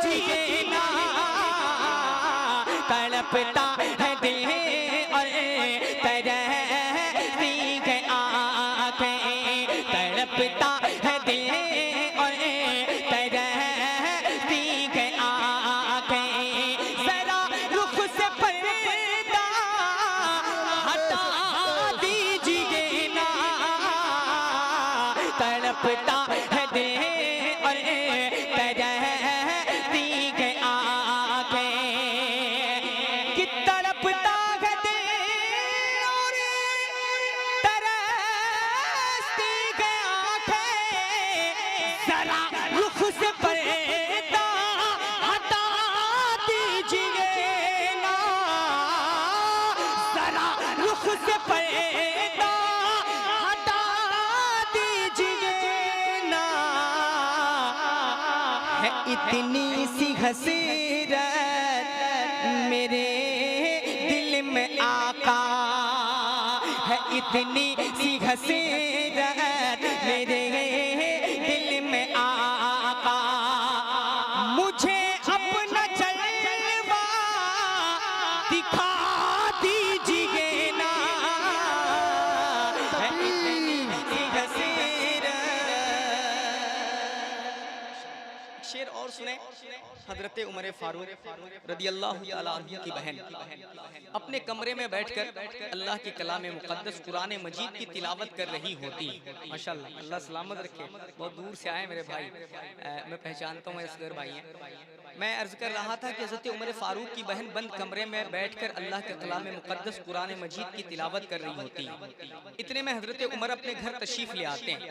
दीजिए ना, तड़पता है दिल और तरसती है आँखें, तड़पता है दिल और तरसती है आँखें। जरा रुख से पर्दा हटा दीजिए ना, तड़पता है दिल और तरसती है आँखें। कि तड़पता है दिल और तरसती है आँखें, जरा रुख से पर्दा हटा दीजिए ना, जरा रुख से पर्दा हटा दीजिए ना। है इतनी सी हसीरत मेरे दिल में आका, है इतनी सी हसीरत मेरे दिल में आका। मुझे अपना जलवा दिखा दीजिए ना, है इतनी सी हसीरत। शेर और सुने। हजरत उमर फारूक रदियल्लाहु ताला अन्हु की बहन अपने कमरे में बैठकर अल्लाह की कलाम मुक़द्दस कुरान मजीद की तिलावत कर रही होती। माशाअल्लाह, अल्लाह सलामत रखे। बहुत दूर से आए मेरे भाई, मैं पहचानता हूँ असगर भाई हैं। मैं अर्ज कर रहा था कि हजरत उमर फारूक की बहन बंद कमरे में बैठकर अल्लाह के कलाम मुक़द्दस कुरान मजीद की तिलावत कर रही होती। इतने में हजरत उमर अपने घर तशरीफ ले आते हैं।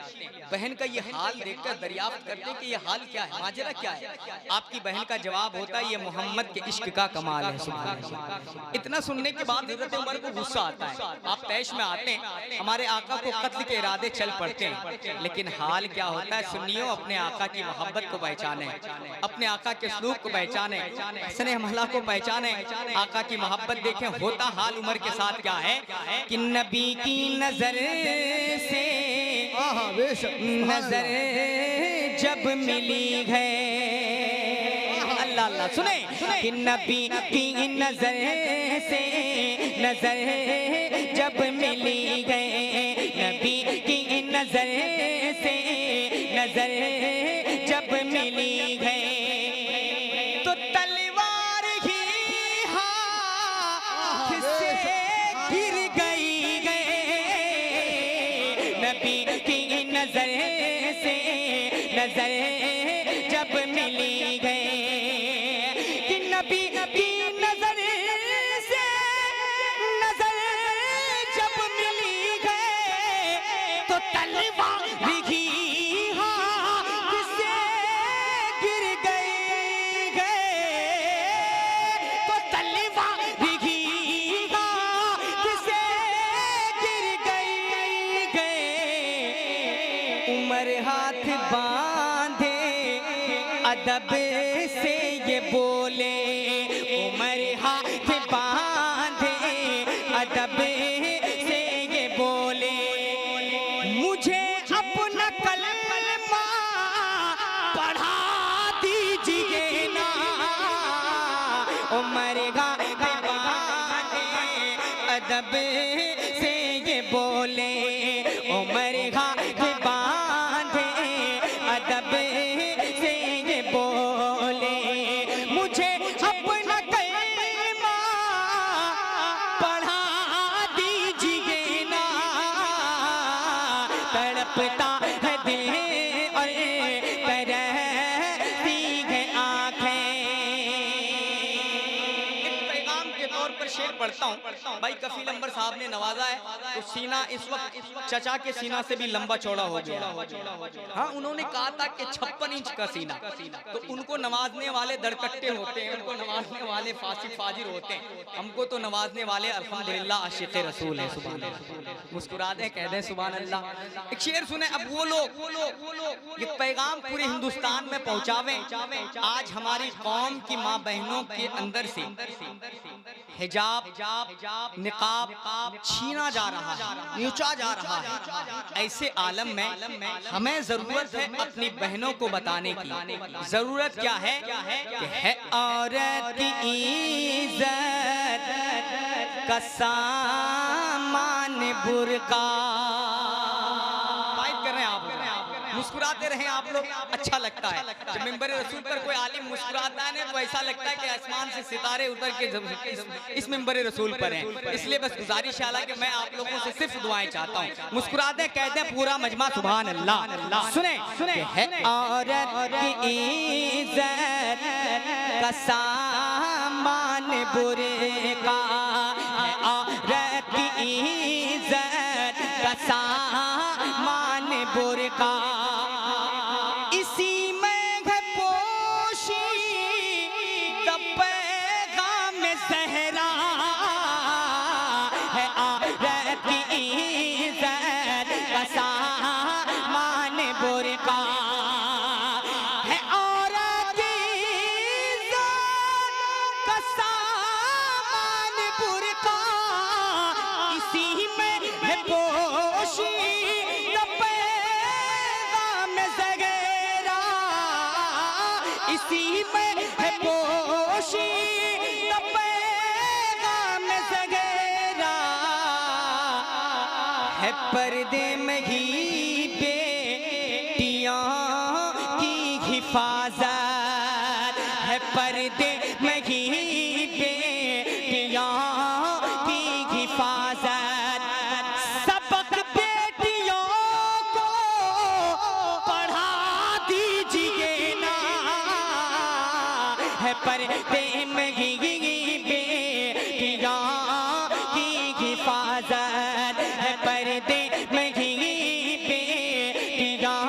बहन का ये हाल देखकर दरियाफ्त करते हैं कि ये हाल क्या है, माजरा क्या है। आपकी बहन का जवाब होता है ये मोहम्मद के इश्क का कमाल है। सुभान अल्लाह। इतना सुनने के बाद हजरत उमर को गुस्सा आता है। आप तैश में आते हैं, हमारे आका को कत्ल के इरादे चल पड़ते हैं। लेकिन हाल क्या होता है सुनियो, अपने आका की मोहब्बत को पहचाने, अपने आका के सलूक को पहचाने, हसन हमला को पहचाने, आका की मोहब्बत देखें। होता हाल उमर के साथ क्या है कि नबी की नजर से नजर जब मिली है, अल्लाह अल्लाह सुने, कि नबी की नजर से नजर जब मिली गए, नबी की नजर से नजर जब मिली गए, तो तलवार ही हाथ से गिर गई नबी की नजर से नजर जब मिली गए, कि नबी की नजर से नजर जब मिली गए, तो तलवार ही हाथ से गिर गए, तो तलवार ही हाथ से गिर गए। उमर हाथ बांधे अदब से ये बोले, उमर हाथ बांधे अदब से ये बोले, मुझे अपना कलमा पढ़ा दीजिए ना, उमर हाथ बांधे अदब से ये बोले, उमर हाथ बांधे अदब से ये बोले, मुझे अपना कलमा पढ़ा दीजिए ना, तड़पता है दिल और तरसती है आँखें। एक पैगाम के तौर पर शेर पढ़ता हूँ। भाई कफील अंबर साहब ने नवाजा है, तो सीना इस वक्त चचा के सीना से भी लंबा चौड़ा हो गया। हाँ, उन्होंने कहा था कि 56 इंच का सीना, तो उनको नवाजने वाले दरकट्टे होते हैं, उनको नवाजने वाले फासिक फाजिर होते हैं, हमको तो नवाजने वाले अल्हम्दुलिल्लाह आशिक़ रसूल है। सुभान अल्लाह। मुस्कुरा दें, कह दें सुभान अल्लाह। एक शेर सुने। अब वो लोग ये पैगाम पूरे हिंदुस्तान में पहुंचावें। आज हमारी कौम की माँ बहनों के अंदर से हिजाब निकाब छीना जा रहा है, नीचा जा रहा है। ऐसे आलम में हमें जरूरत है अपनी बहनों को बताने की। जरूरत क्या है कि है औरत की इज्जत का सामान बुर्का। बात कर रहे हैं आप, मुस्कुराते रहे आप लोग, अच्छा लगता है। जब मिंबर रसूल पर कोई आलिम मुस्कुराता है ना तो ऐसा लगता है कि आसमान से सितारे उतर के इस मिंबर रसूल पर हैं। इसलिए बस गुजारिश है कि मैं आप लोगों से सिर्फ दुआएं चाहता हूँ। मुस्कुराते कहते हैं पूरा मजमा सुभान अल्लाह। सुने है औरत की इज्जत का सामान बुर्का, है औरत की इज्जत का सामान बुर्का। इसी में है पोशी पैगाम ज़हरा, है औरत की इज्जत का सामान बुर्का, है औरत की इज्जत का सामान बुर्का। इसी में है पोशी इसी में है पोशी पैगाम ज़गेरा, है पर्दे में ही बेटियों की हिफाजत, है पर्दे में ही बेटियों की हिफाजत। सबक बेटियों को पढ़ा दीजिए ना, है पर्दे में ही बेटियों की हिफाजत, है पर्दे में ही बेटियों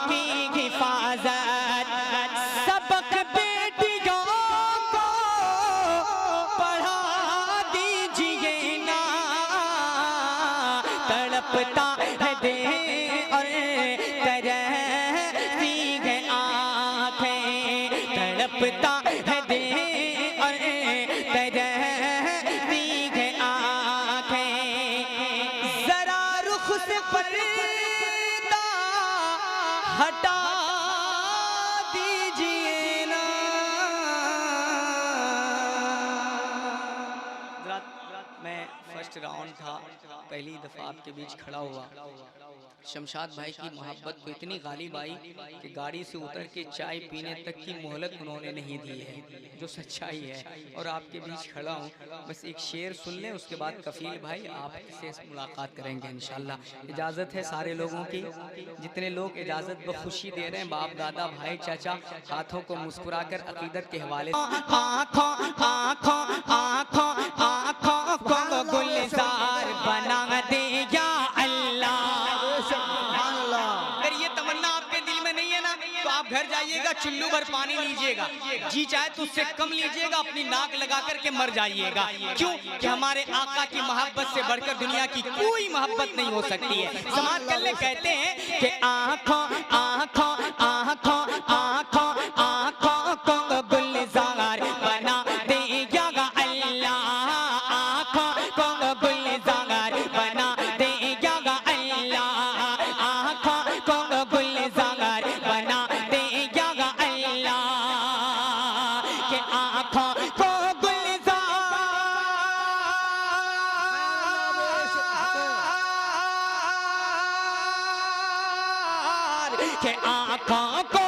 की हिफाजत। सबक बेटियों को पढ़ा दीजिए ना, तड़पता है दे और तरसती है आँखें, तड़पता है दे और तरसती है आँखें। जरा रुख से पर्दा हटा दीजिए ना। मैं फर्स्ट राउंड था, पहली दफा आपके बीच खड़ा हुआ। शमशाद भाई की मोहब्बत को इतनी गालिब आई कि गाड़ी से उतर के चाय पीने तक की मोहलत उन्होंने नहीं दी है, जो सच्चाई है। और आपके बीच खड़ा हूँ, बस एक शेर सुन लें, उसके बाद कफील भाई आपसे मुलाकात करेंगे इंशाल्लाह। इजाज़त है सारे लोगों की, जितने लोग इजाज़त बखुशी दे रहे हैं, बाप दादा भाई चाचा, हाथों को मुस्कुरा कर अकीदत के हवाले। आँखों आँखों आँखों आँखों को गुलजार बना दे या अल्लाह। अगर ये तमन्ना आपके दिल में नहीं है ना तो आप घर जाइएगा, चुल्लू भर पानी लीजिएगा, जी चाहे तो उससे कम लीजिएगा, अपनी नाक लगा करके मर जाइएगा। क्यों कि हमारे आका की मोहब्बत से बढ़कर दुनिया की कोई मोहब्बत नहीं हो सकती है। समाज कल्ले कहते हैं कि आँखों आँखों आँखों आँखों आँखों को गुलजार बना देगा अल्लाह, आँखों को गुलजार बना देगा अल्लाह, आँखों को गुलजार बना देगा अल्लाह, के आँखों को गुलजार के आँखों को